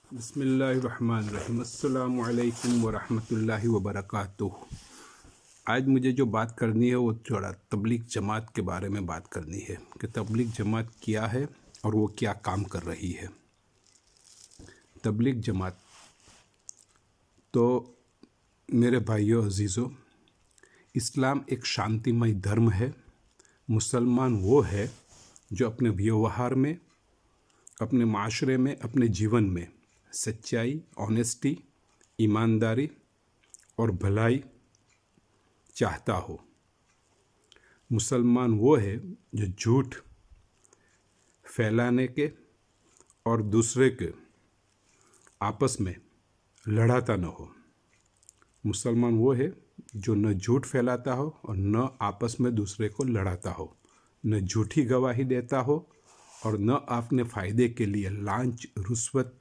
बिस्मिल्लाहिर्रहमानिर्रहीम। अस्सलामु अलैकुम वरहमतुल्लाहि वबरकातुह। आज मुझे जो बात करनी है वो थोड़ा तबलीग जमात के बारे में बात करनी है कि तबलीग जमात क्या है और वो क्या काम कर रही है। तबलीग जमात तो मेरे भाइयों अजीज़ों, इस्लाम एक शांतिमय धर्म है। मुसलमान वो है जो अपने व्यवहार में, अपने माशरे में, अपने जीवन में सच्चाई, ऑनेस्टी, ईमानदारी और भलाई चाहता हो। मुसलमान वो है जो झूठ फैलाने के और दूसरे के आपस में लड़ाता न हो। मुसलमान वो है जो न झूठ फैलाता हो और न आपस में दूसरे को लड़ाता हो, न झूठी गवाही देता हो और न अपने फ़ायदे के लिए लांच, रुश्वत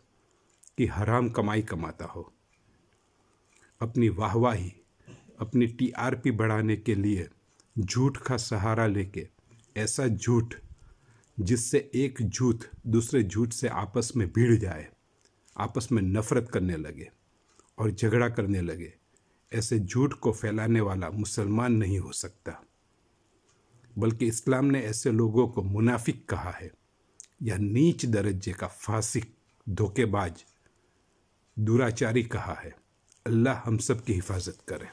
की हराम कमाई कमाता हो। अपनी वाहवाही, अपनी टीआरपी बढ़ाने के लिए झूठ का सहारा लेके, ऐसा झूठ जिससे एक झूठ दूसरे झूठ से आपस में भिड़ जाए, आपस में नफ़रत करने लगे और झगड़ा करने लगे, ऐसे झूठ को फैलाने वाला मुसलमान नहीं हो सकता। बल्कि इस्लाम ने ऐसे लोगों को मुनाफिक कहा है या नीच दर्जे का फासिक, धोखेबाज, दुराचारी कहा है। अल्लाह हम सब की हिफाजत करे।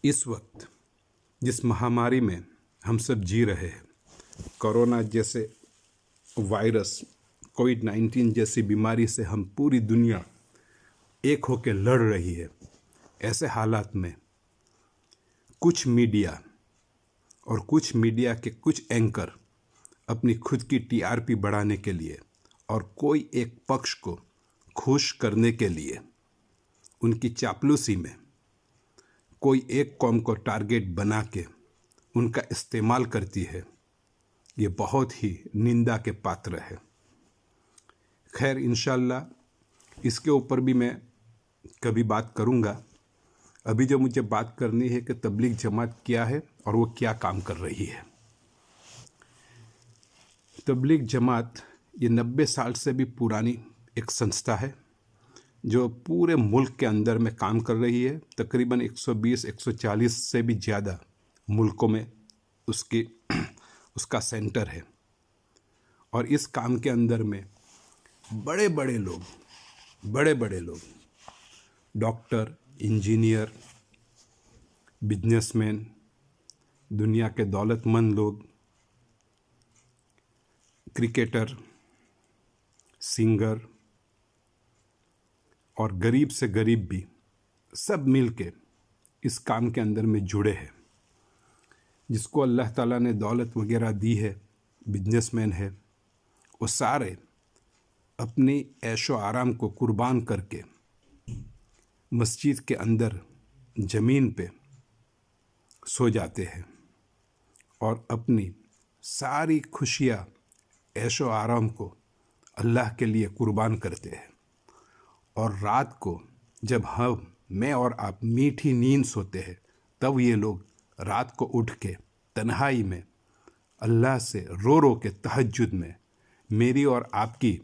इस वक्त जिस महामारी में हम सब जी रहे हैं, कोरोना जैसे वायरस, कोविड-19 जैसी बीमारी से हम पूरी दुनिया एक होकर लड़ रही है। ऐसे हालात में कुछ मीडिया और कुछ मीडिया के कुछ एंकर अपनी खुद की टीआरपी बढ़ाने के लिए और कोई एक पक्ष को खुश करने के लिए उनकी चापलूसी में कोई एक कौम को टारगेट बना के उनका इस्तेमाल करती है। ये बहुत ही निंदा के पात्र है। खैर, इंशाल्लाह इसके ऊपर भी मैं कभी बात करूँगा। अभी जो मुझे बात करनी है कि तबलीग जमात क्या है और वो क्या काम कर रही है। तबलीग जमात ये 90 साल से भी पुरानी एक संस्था है जो पूरे मुल्क के अंदर में काम कर रही है। तकरीबन 120-140 से भी ज़्यादा मुल्कों में उसका सेंटर है। और इस काम के अंदर में बड़े बड़े लोग, डॉक्टर, इंजीनियर, बिजनेसमैन, दुनिया के दौलतमंद लोग, क्रिकेटर, सिंगर और गरीब से गरीब भी सब मिल के इस काम के अंदर में जुड़े हैं। जिसको अल्लाह ताला ने दौलत वगैरह दी है, बिजनेसमैन है, वो सारे अपनी ऐशो आराम को कुर्बान करके मस्जिद के अंदर ज़मीन पे सो जाते हैं और अपनी सारी खुशियाँ, ऐशो आराम को अल्लाह के लिए कुर्बान करते हैं। और रात को जब मैं और आप मीठी नींद सोते हैं, तब ये लोग रात को उठ के तन्हाई में अल्लाह से रो रो के तहज्जुद में मेरी और आपकी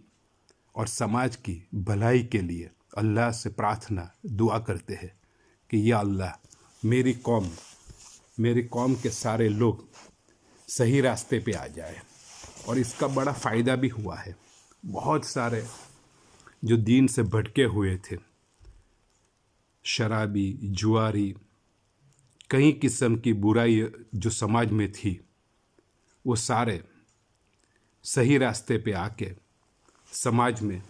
और समाज की भलाई के लिए अल्लाह से प्रार्थना, दुआ करते हैं कि या अल्लाह, मेरी कौम के सारे लोग सही रास्ते पे आ जाए। और इसका बड़ा फ़ायदा भी हुआ है। बहुत सारे जो दीन से भटके हुए थे, शराबी, जुआरी, कई किस्म की बुराई जो समाज में थी, वो सारे सही रास्ते पे आके समाज में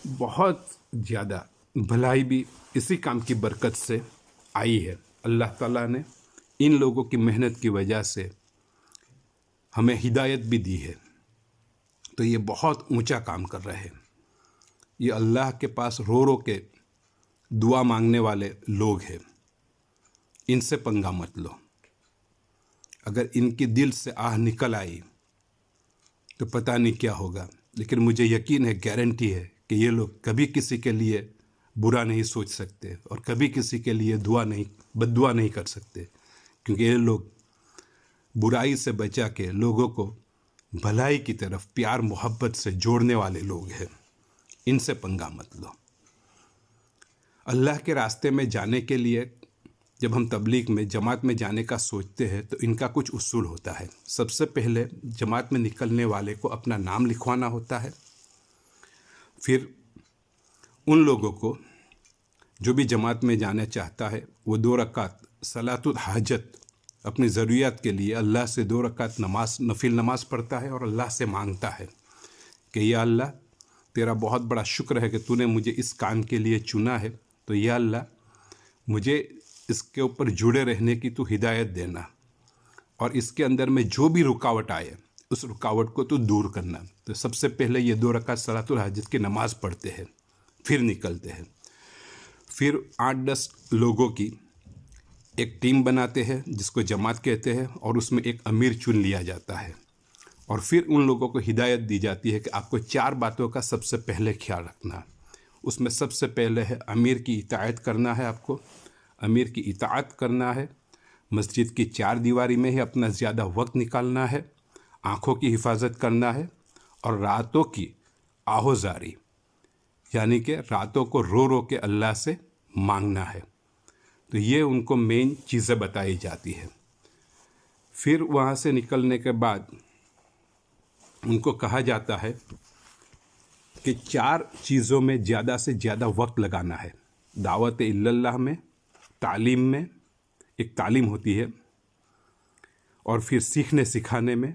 बहुत ज़्यादा भलाई भी इसी काम की बरकत से आई है। अल्लाह ताला ने इन लोगों की मेहनत की वजह से हमें हिदायत भी दी है। तो ये बहुत ऊंचा काम कर रहे हैं। ये अल्लाह के पास रो रो के दुआ मांगने वाले लोग हैं। इनसे पंगा मत लो। अगर इनकी दिल से आह निकल आई तो पता नहीं क्या होगा। लेकिन मुझे यकीन है, गारंटी है कि ये लोग कभी किसी के लिए बुरा नहीं सोच सकते और कभी किसी के लिए बद्दुआ नहीं कर सकते, क्योंकि ये लोग बुराई से बचा के लोगों को भलाई की तरफ प्यार मोहब्बत से जोड़ने वाले लोग हैं, इनसे पंगा मत लो। अल्लाह के रास्ते में जाने के लिए जब हम तबलीग में जमात में जाने का सोचते हैं तो इनका कुछ उसूल होता है। सबसे पहले जमात में निकलने वाले को अपना नाम लिखवाना होता है। फिर उन लोगों को जो भी जमात में जाना चाहता है वो 2 रकात सलातुल हाजत अपनी ज़रूरियात के लिए अल्लाह से 2 रकात नमाज नफिल नमाज पढ़ता है और अल्लाह से मांगता है कि या अल्लाह तेरा बहुत बड़ा शुक्र है कि तूने मुझे इस काम के लिए चुना है, तो या अल्लाह मुझे इसके ऊपर जुड़े रहने की तू हिदायत देना और इसके अंदर में जो भी रुकावट आए उस रुकावट को तू दूर करना। तो सबसे पहले ये 2 रकात सलातुल हाजत की नमाज़ पढ़ते हैं, फिर निकलते हैं। फिर 8-10 लोगों की एक टीम बनाते हैं जिसको जमात कहते हैं और उसमें एक अमीर चुन लिया जाता है और फिर उन लोगों को हिदायत दी जाती है कि आपको 4 बातों का सबसे पहले ख्याल रखना। उसमें सबसे पहले है अमीर की इताअत करना है, आपको अमीर की इताअत करना है, मस्जिद की 4 दीवारी में ही अपना ज़्यादा वक्त निकालना है, आँखों की हिफाजत करना है और रातों की आहोजारी यानी कि रातों को रो रो के अल्लाह से मांगना है। तो ये उनको मेन चीज़ें बताई जाती है। फिर वहाँ से निकलने के बाद उनको कहा जाता है कि 4 चीज़ों में ज़्यादा से ज़्यादा वक्त लगाना है। दावत इल्लल्लाह में, तालीम में, एक तालीम होती है, और फिर सीखने सिखाने में,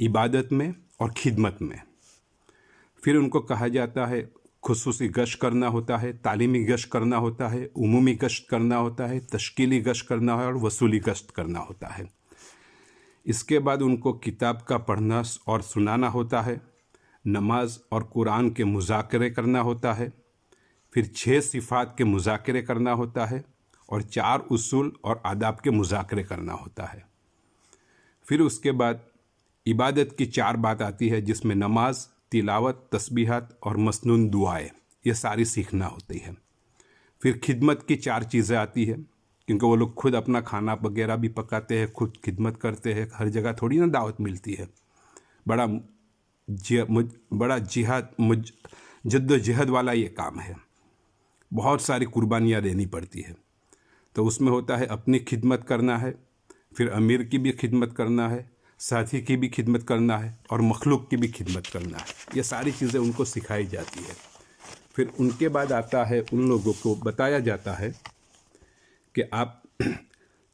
इबादत में और खिदमत में। फिर उनको कहा जाता है खुसूसी गश्त करना होता है, तालीमी गश्त करना होता है, उमूमी गश्त करना होता है, तश्कीली गश्त करना है और वसूली गश्त करना होता है। इसके बाद उनको किताब का पढ़ना और सुनाना होता है, नमाज और कुरान के मुज़ाकरे करना होता है, फिर 6 सिफ़ात के मुज़ाकरे करना होता है और 4 उसूल और आदाब के मुज़ाकरे करना होता है। फिर उसके बाद इबादत की 4 बात आती है जिसमें नमाज, तिलावत, तस्बीहात और मसनून दुआएं, ये सारी सीखना होती है। फिर खिदमत की 4 चीज़ें आती है क्योंकि वो लोग खुद अपना खाना वगैरह भी पकाते हैं, खुद खिदमत करते हैं। हर जगह थोड़ी ना दावत मिलती है। बड़ा जद्दोजहद वाला ये काम है, बहुत सारी कुर्बानियाँ देनी पड़ती है। तो उसमें होता है अपनी खिदमत करना है, फिर अमीर की भी खिदमत करना है, साथी की भी खिदमत करना है और मखलूक की भी खिदमत करना है। ये सारी चीज़ें उनको सिखाई जाती है। फिर उनके बाद आता है, उन लोगों को बताया जाता है कि आप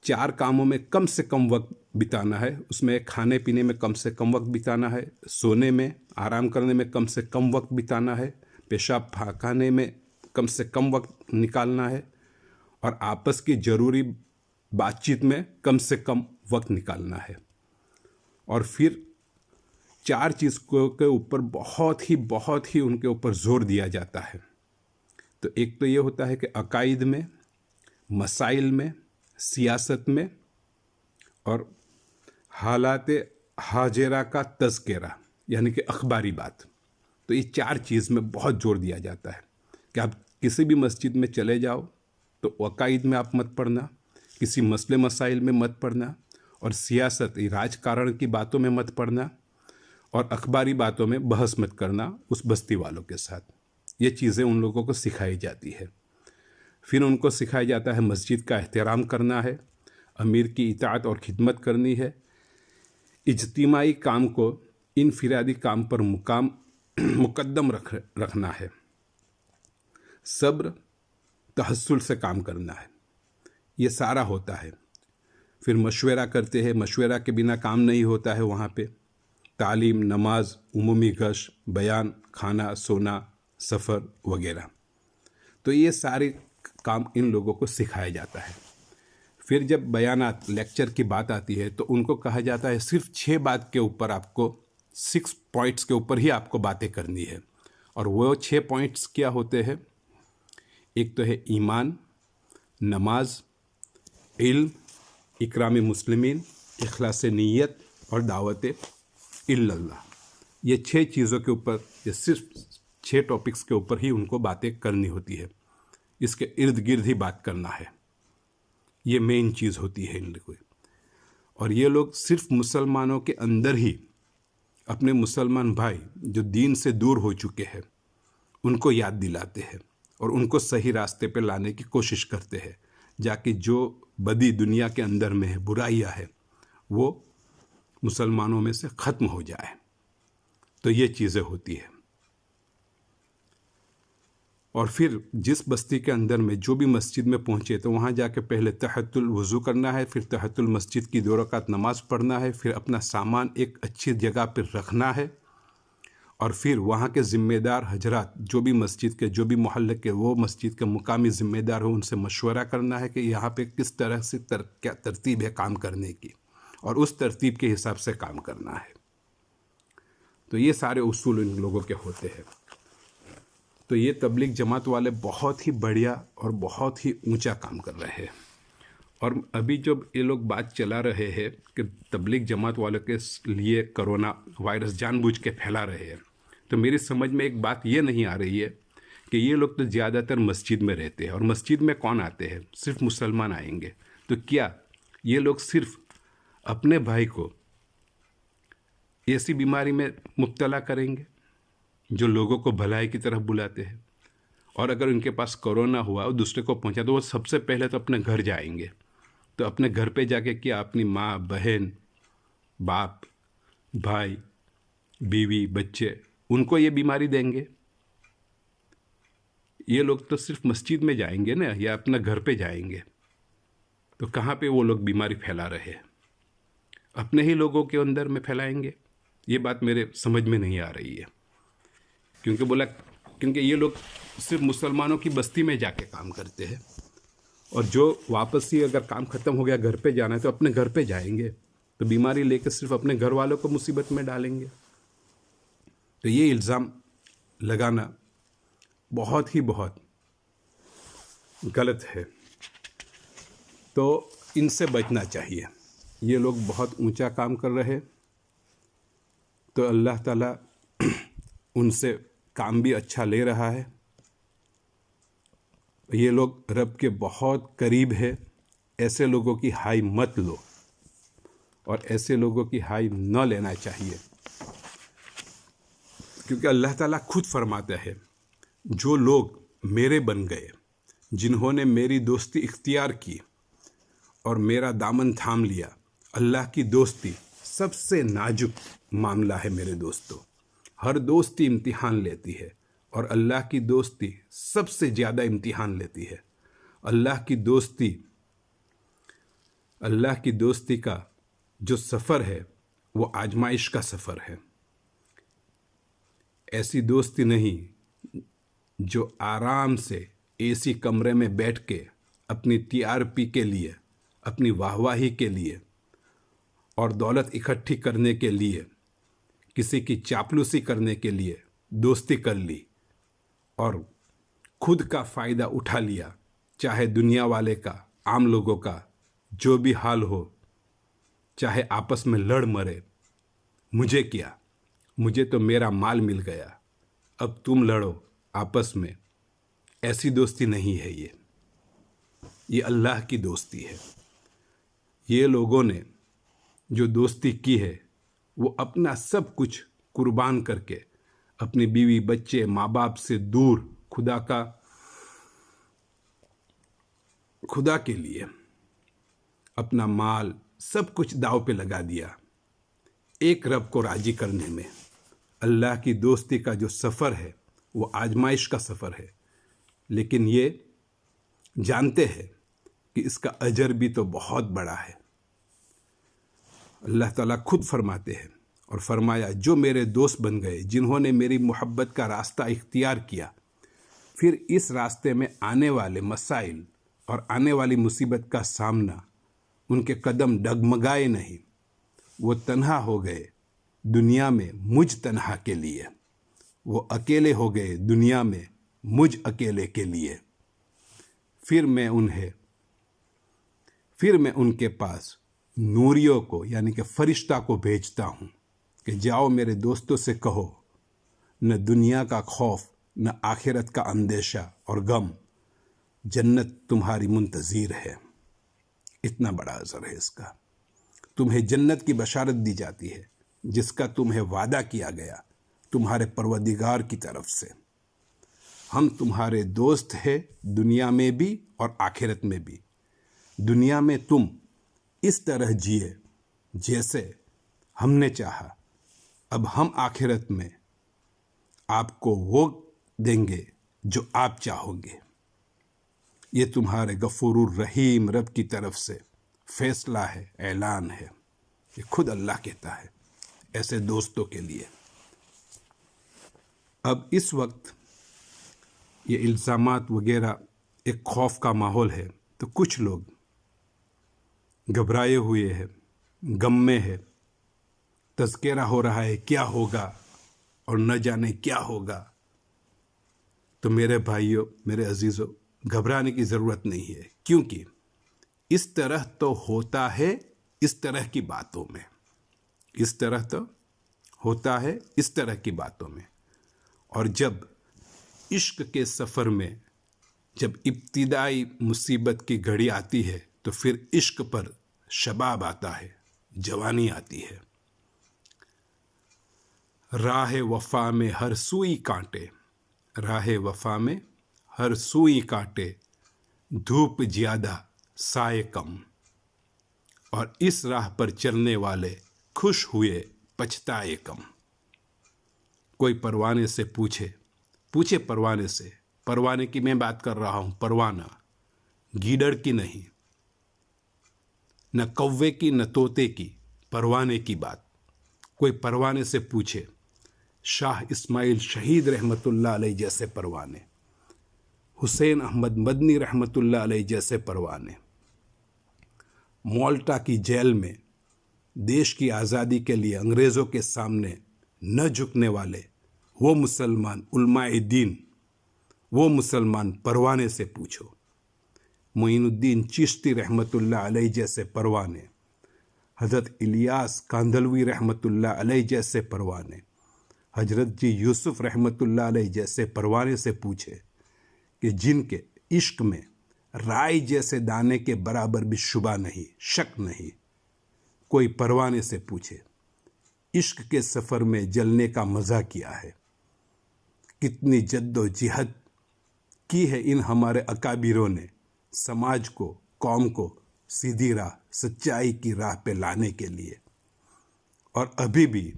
4 कामों में कम से कम वक्त बिताना है। उसमें खाने पीने में कम से कम वक्त बिताना है, सोने में आराम करने में कम से कम वक्त बिताना है, पेशाब खाने में कम से कम वक्त निकालना है और आपस की ज़रूरी बातचीत में कम से कम वक्त निकालना है। और फिर 4 चीज़ के ऊपर बहुत ही उनके ऊपर जोर दिया जाता है। तो एक तो ये होता है कि अकाइद में, मसाइल में, सियासत में और हालात हाजिरा का तज़किरा यानी कि अखबारी बात। तो ये 4 चीज़ में बहुत जोर दिया जाता है कि आप किसी भी मस्जिद में चले जाओ तो अकाइद में आप मत पढ़ना, किसी मसले मसाइल में मत पढ़ना और सियासत राजकारण की बातों में मत पढ़ना और अखबारी बातों में बहस मत करना उस बस्ती वालों के साथ। ये चीज़ें उन लोगों को सिखाई जाती है। फिर उनको सिखाया जाता है मस्जिद का एहतराम करना है, अमीर की इताअत और खिदमत करनी है, इज्तिमाई काम को इनफिरादी काम पर मुकद्दम रखना है, सब्र तहस्सुल से काम करना है। ये सारा होता है। फिर मशवरा करते हैं, मशवरा के बिना काम नहीं होता है वहाँ पे। तालीम, नमाज, उमूमी गश्त, बयान, खाना, सोना, सफ़र वगैरह। तो ये सारे काम इन लोगों को सिखाया जाता है। फिर जब बयानात लेक्चर की बात आती है तो उनको कहा जाता है सिर्फ 6 बात के ऊपर आपको 6 पॉइंट्स के ऊपर ही आपको बातें करनी है। और वो 6 पॉइंट्स क्या होते हैं? एक तो है ईमान, नमाज, इल्म, इकराम मुस्लिमीन, इखलास नीयत और दावत इल्लल्लाह। ये 6 चीज़ों के ऊपर, ये सिर्फ 6 टॉपिक्स के ऊपर ही उनको बातें करनी होती है। इसके इर्द गिर्द ही बात करना है। ये मेन चीज़ होती है इन लोगों। और ये लोग सिर्फ मुसलमानों के अंदर ही अपने मुसलमान भाई जो दीन से दूर हो चुके हैं उनको याद दिलाते हैं और उनको सही रास्ते पे लाने की कोशिश करते हैं, जाकि जो बदी दुनिया के अंदर में है, बुराइयाँ है, वो मुसलमानों में से ख़त्म हो जाए। तो ये चीज़ें होती है। और फिर जिस बस्ती के अंदर में जो भी मस्जिद में पहुँचे तो वहाँ जाके पहले तहत्तुल वज़ू करना है, फिर तहत्तुल मस्जिद की 2 रकात नमाज़ पढ़ना है, फिर अपना सामान एक अच्छी जगह पर रखना है और फिर वहाँ के ज़िम्मेदार हजरात जो भी मस्जिद के, जो भी मोहल्ले के, वो मस्जिद के मुकामी ज़िम्मेदार हो, उनसे मशवरा करना है कि यहाँ पे किस तरह से क्या तरतीब है काम करने की, और उस तरतीब के हिसाब से काम करना है। तो ये सारे उसूल इन लोगों के होते हैं। तो ये तबलीग जमात वाले बहुत ही बढ़िया और बहुत ही ऊंचा काम कर रहे हैं। और अभी जब ये लोग बात चला रहे हैं कि तबलीग जमात वालों के लिए कोरोना वायरस जानबूझ के फैला रहे हैं, तो मेरी समझ में एक बात ये नहीं आ रही है कि ये लोग तो ज़्यादातर मस्जिद में रहते हैं और मस्जिद में कौन आते हैं? सिर्फ मुसलमान आएंगे। तो क्या ये लोग सिर्फ अपने भाई को ऐसी बीमारी में मुब्तला करेंगे जो लोगों को भलाई की तरफ बुलाते हैं? और अगर उनके पास कोरोना हुआ और दूसरे को पहुंचा तो वो सबसे पहले तो अपने घर जाएंगे। तो अपने घर पे जाके क्या अपनी माँ, बहन, बाप, भाई, बीवी, बच्चे, उनको ये बीमारी देंगे? ये लोग तो सिर्फ मस्जिद में जाएंगे ना, या अपना घर पे जाएंगे। तो कहाँ पे वो लोग बीमारी फैला रहे हैं? अपने ही लोगों के अंदर में फैलाएंगे। ये बात मेरे समझ में नहीं आ रही है। क्योंकि ये लोग सिर्फ मुसलमानों की बस्ती में जाके काम करते हैं, और जो वापस ही अगर काम ख़त्म हो गया घर पे जाना है तो अपने घर पे जाएंगे, तो बीमारी लेकर सिर्फ अपने घर वालों को मुसीबत में डालेंगे। तो ये इल्ज़ाम लगाना बहुत गलत है। तो इनसे बचना चाहिए। ये लोग बहुत ऊंचा काम कर रहे हैं, तो अल्लाह ताला उनसे काम भी अच्छा ले रहा है। ये लोग रब के बहुत करीब है। ऐसे लोगों की हाई मत लो और ऐसे लोगों की हाई न लेना चाहिए, क्योंकि अल्लाह ताला खुद फरमाता है, जो लोग मेरे बन गए, जिन्होंने मेरी दोस्ती इख्तियार की और मेरा दामन थाम लिया। अल्लाह की दोस्ती सबसे नाजुक मामला है मेरे दोस्तों। हर दोस्ती इम्तिहान लेती है और अल्लाह की दोस्ती सबसे ज़्यादा इम्तिहान लेती है। अल्लाह की दोस्ती का जो सफ़र है वो आजमाइश का सफ़र है। ऐसी दोस्ती नहीं जो आराम से एसी कमरे में बैठ के अपनी टीआरपी के लिए, अपनी वाहवाही के लिए और दौलत इकट्ठी करने के लिए, किसी की चापलूसी करने के लिए दोस्ती कर ली और खुद का फ़ायदा उठा लिया, चाहे दुनिया वाले का, आम लोगों का, जो भी हाल हो, चाहे आपस में लड़ मरे। मुझे क्या, मुझे तो मेरा माल मिल गया, अब तुम लड़ो आपस में। ऐसी दोस्ती नहीं है ये अल्लाह की दोस्ती है। ये लोगों ने जो दोस्ती की है वो अपना सब कुछ कुर्बान करके अपनी बीवी, बच्चे, माँ बाप से दूर खुदा के लिए अपना माल सब कुछ दाव पे लगा दिया, एक रब को राजी करने में। अल्लाह की दोस्ती का जो सफ़र है वो आजमाइश का सफ़र है, लेकिन ये जानते हैं कि इसका अजर भी तो बहुत बड़ा है। अल्लाह ताला खुद फरमाते हैं और फरमाया, जो मेरे दोस्त बन गए, जिन्होंने मेरी मोहब्बत का रास्ता इख्तियार किया, फिर इस रास्ते में आने वाले मसाइल और आने वाली मुसीबत का सामना, उनके कदम डगमगाए नहीं, वो तन्हा हो गए दुनिया में मुझ तन्हा के लिए, वो अकेले हो गए दुनिया में मुझ अकेले के लिए। फिर मैं उनके पास नूरियों को, यानी कि फरिश्ता को भेजता हूँ कि जाओ मेरे दोस्तों से कहो, न दुनिया का खौफ, न आखिरत का अंदेशा और गम, जन्नत तुम्हारी मुंतज़िर है। इतना बड़ा असर है इसका। तुम्हें जन्नत की बशारत दी जाती है, जिसका तुम्हें वादा किया गया तुम्हारे परवरदिगार की तरफ से। हम तुम्हारे दोस्त हैं दुनिया में भी और आखिरत में भी। दुनिया में तुम इस तरह जिए जैसे हमने चाहा। अब हम आखिरत में आपको वो देंगे जो आप चाहोगे। ये तुम्हारे गफूरुर रहीम रब की तरफ से फैसला है, ऐलान है। ये खुद अल्लाह कहता है ऐसे दोस्तों के लिए। अब इस वक्त ये इल्ज़ामात वगैरह एक खौफ का माहौल है, तो कुछ लोग घबराए हुए हैं, गम में है, तज़किरा हो रहा है क्या होगा और न जाने क्या होगा। तो मेरे भाइयों, मेरे अजीज़ों, घबराने की ज़रूरत नहीं है, क्योंकि इस तरह तो होता है इस तरह की बातों में। इस तरह तो होता है इस तरह की बातों में। और जब इश्क के सफ़र में जब इब्तिदाई मुसीबत की घड़ी आती है तो फिर इश्क पर शबाब आता है, जवानी आती है। राह वफ़ा में हर सुई कांटे, राह वफ़ा में हर सुई कांटे, धूप ज़्यादा साए कम। और इस राह पर चलने वाले खुश हुए पछताए कम। कोई परवाने से पूछे परवाने से, परवाने की मैं बात कर रहा हूँ, परवाना, गीदड़ की नहीं, न कौवे की न तोते की, परवाने की बात। कोई परवाने से पूछे, शाह इस्माइल शहीद रहमतुल्लाह अलैह जैसे परवाने, हुसैन अहमद मदनी रहमतुल्लाह अलैह जैसे परवाने, माल्टा की जेल में देश की आज़ादी के लिए अंग्रेज़ों के सामने न झुकने वाले वो मुसलमान उलमाए दीन, वो मुसलमान परवाने से पूछो। मोइनुद्दीन चिश्ती रहमतुल्लाह अलैह जैसे परवाने, हज़रत इलियास कांदलवी रहमतुल्लाह अलैह जैसे परवाने, हज़रत जी यूसुफ रहमतुल्लाह अलैह जैसे परवाने से पूछे कि जिनके इश्क में राई जैसे दाने के बराबर भी शुबा नहीं, शक नहीं। कोई परवाने से पूछे, इश्क के सफ़र में जलने का मज़ा क्या है, कितनी जद्दोजहद की है इन हमारे अकाबिरों ने समाज को, कौम को सीधी राह, सच्चाई की राह पे लाने के लिए। और अभी भी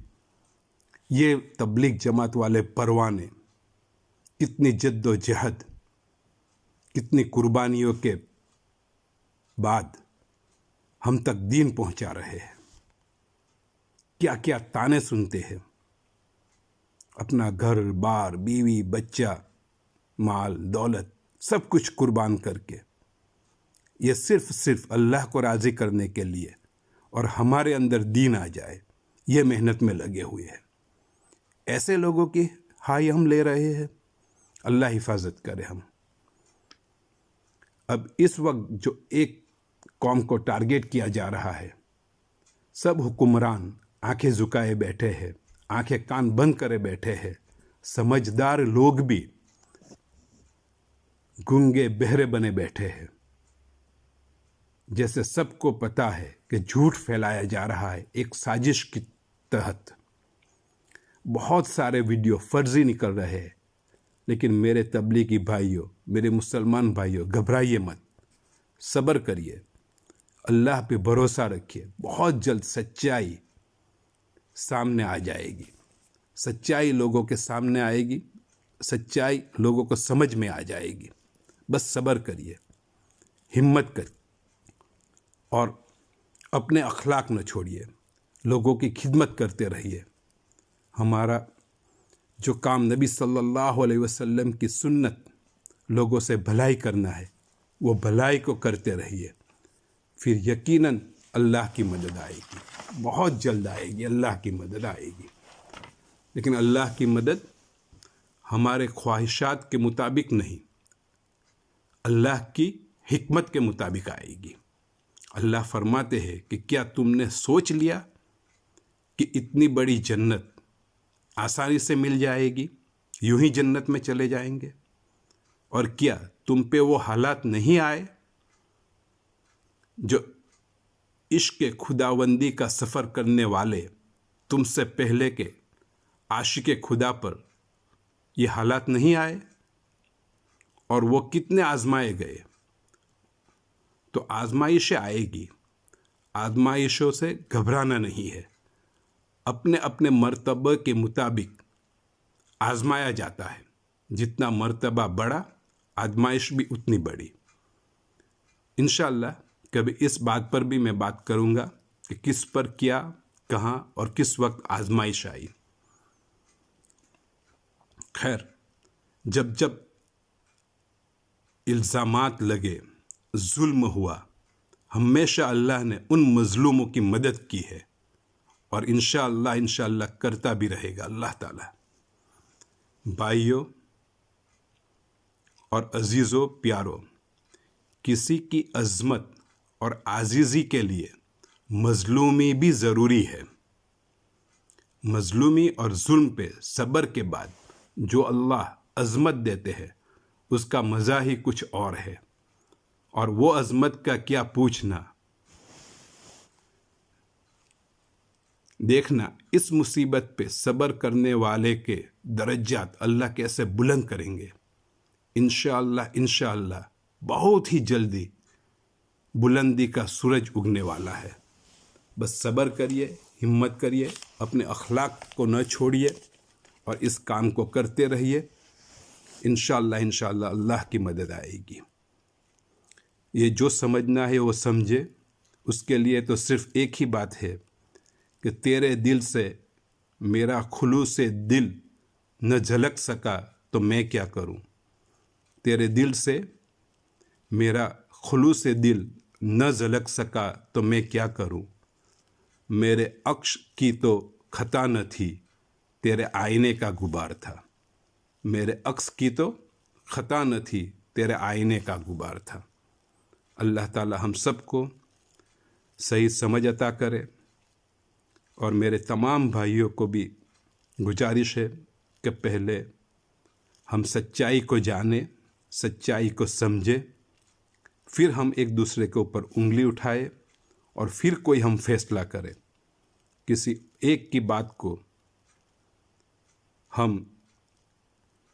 ये तबलीग जमात वाले परवाने कितनी जद्दोजहद, कितनी कुर्बानियों के बाद हम तक दीन पहुंचा रहे हैं। क्या क्या ताने सुनते हैं, अपना घर बार, बीवी, बच्चा, माल, दौलत सब कुछ कुर्बान करके, ये सिर्फ अल्लाह को राज़ी करने के लिए और हमारे अंदर दीन आ जाए, ये मेहनत में लगे हुए हैं। ऐसे लोगों की हाय हम ले रहे हैं, अल्लाह हिफाजत करे हम। अब इस वक्त जो एक कौम को टारगेट किया जा रहा है, सब हुक्मरान आंखें झुकाए बैठे हैं, आंखें कान बंद करे बैठे हैं। समझदार लोग भी गूंगे बहरे बने बैठे हैं। जैसे सबको पता है कि झूठ फैलाया जा रहा है एक साजिश के तहत। बहुत सारे वीडियो फर्जी निकल रहे हैं, लेकिन मेरे तबलीगी भाइयों, मेरे मुसलमान भाइयों, घबराइए मत, सब्र करिए, अल्लाह पे भरोसा रखिए। बहुत जल्द सच्चाई सामने आ जाएगी, सच्चाई लोगों के सामने आएगी, सच्चाई लोगों को समझ में आ जाएगी। बस सब्र करिए, हिम्मत करिए और अपने अखलाक न छोड़िए, लोगों की खिदमत करते रहिए। हमारा जो काम नबी सल्लल्लाहु अलैहि वसल्लम की सुन्नत लोगों से भलाई करना है, वो भलाई को करते रहिए, फिर यकीनन अल्लाह की मदद आएगी, बहुत जल्द आएगी, अल्लाह की मदद आएगी। लेकिन अल्लाह की मदद हमारे ख्वाहिशात के मुताबिक नहीं, अल्लाह की हिकमत के मुताबिक आएगी। अल्लाह फरमाते हैं कि क्या तुमने सोच लिया कि इतनी बड़ी जन्नत आसानी से मिल जाएगी, यूं ही जन्नत में चले जाएंगे? और क्या तुम पे वो हालात नहीं आए जो इश्क खुदावंदी का सफ़र करने वाले तुमसे पहले के आशिक़े खुदा पर ये हालात नहीं आए और वो कितने आजमाए गए। तो आजमाइशें आएगी, आजमाइशों से घबराना नहीं है। अपने अपने मर्तबे के मुताबिक आजमाया जाता है। जितना मर्तबा बड़ा, आजमाइश भी उतनी बड़ी। इंशाअल्लाह कभी इस बात पर भी मैं बात करूँगा कि किस पर क्या, कहाँ और किस वक्त आजमाइश आई। खैर, जब जब इल्ज़ामात लगे, जुल्म हुआ, हमेशा अल्लाह ने उन मज़लूमों की मदद की है और इंशाअल्लाह करता भी रहेगा अल्लाह ताला। भाइयों और अजीज़ों प्यारों, किसी की अज़मत और आज़ीज़ी के लिए मज़लूमी भी ज़रूरी है। मज़लूमी और जुल्म पे सब्र के बाद जो अल्लाह अज़मत देते हैं उसका मज़ा ही कुछ और है। और वो अज़मत का क्या पूछना। देखना इस मुसीबत पे सब्र करने वाले के दर्जात अल्लाह कैसे बुलंद करेंगे। इंशाअल्लाह बहुत ही जल्दी बुलंदी का सूरज उगने वाला है। बस सब्र करिए, हिम्मत करिए, अपने अखलाक को न छोड़िए और इस काम को करते रहिए। इंशाअल्लाह अल्लाह की मदद आएगी। ये जो समझना है वो समझे। उसके लिए तो सिर्फ़ एक ही बात है कि तेरे दिल से मेरा खुलूस दिल न झलक सका तो मैं क्या करूं। तेरे दिल से मेरा खुलूस दिल न झलक सका तो मैं क्या करूं। मेरे अक्श की तो खता न थी, तेरे आईने का गुबार था। मेरे अक्स की तो खता न थी, तेरे आईने का गुबार था। अल्लाह ताला हम सबको सही समझ अता करे। और मेरे तमाम भाइयों को भी गुजारिश है कि पहले हम सच्चाई को जाने, सच्चाई को समझे, फिर हम एक दूसरे के ऊपर उंगली उठाए और फिर कोई हम फैसला करें। किसी एक की बात को हम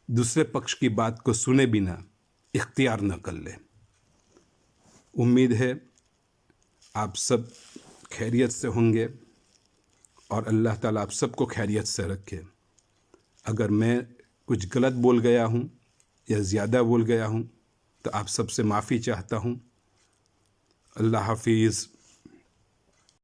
दूसरे पक्ष की बात को सुने बिना इख्तियार न कर लें। उम्मीद है आप सब खैरियत से होंगे और अल्लाह ताला आप सबको खैरियत से रखे। अगर मैं कुछ गलत बोल गया हूँ या ज़्यादा बोल गया हूँ तो आप सबसे माफ़ी चाहता हूँ। अल्लाह हाफिज़।